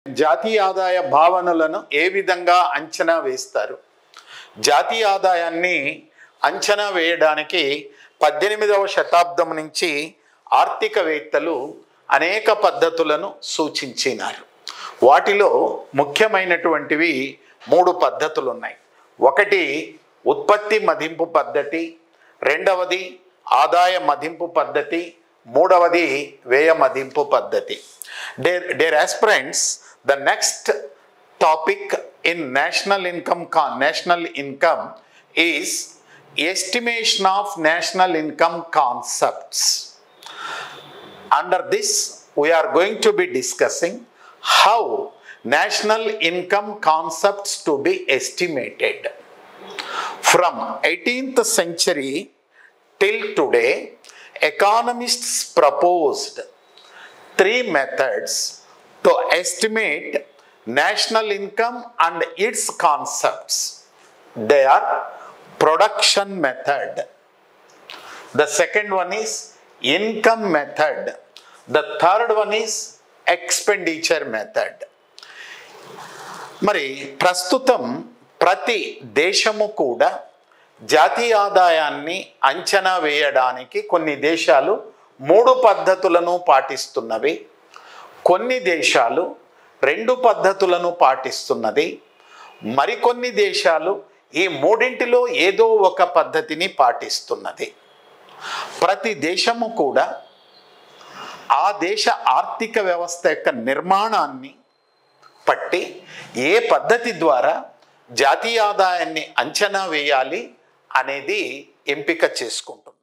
జాతీయ ఆదాయ భావనలను ఏ విధంగా అంచనా వేస్తారు? జాతీయ ఆదాయాన్ని అంచనా వేయడానికి 18వ శతాబ్దం నుంచి ఆర్థికవేత్తలు అనేక పద్ధతులను సూచించినారు. వాటిలో ముఖ్యమైనటువంటివి 3 పద్ధతులు ఉన్నాయి. ఒకటి ఉత్పత్తి మదింపు పద్ధతి, రెండవది ఆదాయ మదింపు పద్ధతి, మూడవది వ్యయ మదింపు పద్ధతి. Dear aspirants, the next topic in national income is estimation of national income concepts. Under this, we are going to be discussing how national income concepts to be estimated. From 18th century till today, economists proposed 3 methods to estimate national income and its concepts. They are production method. The second one is income method. The third one is expenditure method. మరి ప్రస్తుతం ప్రతి దేశము కూడా జాతీయ ఆదాయాన్ని అంచనా వేయడానికి కొన్ని దేశాలు 3 పద్ధతులను పాటిస్తున్నవి, కొన్ని దేశాలు 2 పద్ధతులను పాటిస్తున్నది, మరికొన్ని దేశాలు ఈ మూడింటిలో ఏదో ఒక పద్ధతిని పాటిస్తున్నది. ప్రతి దేశము కూడా ఆ దేశ ఆర్థిక వ్యవస్థ యొక్క నిర్మాణాన్ని పట్టి ఏ పద్ధతి ద్వారా జాతీయ ఆదాయాన్ని అంచనా వేయాలి అనేది ఎంపిక చేసుకుంటుంది.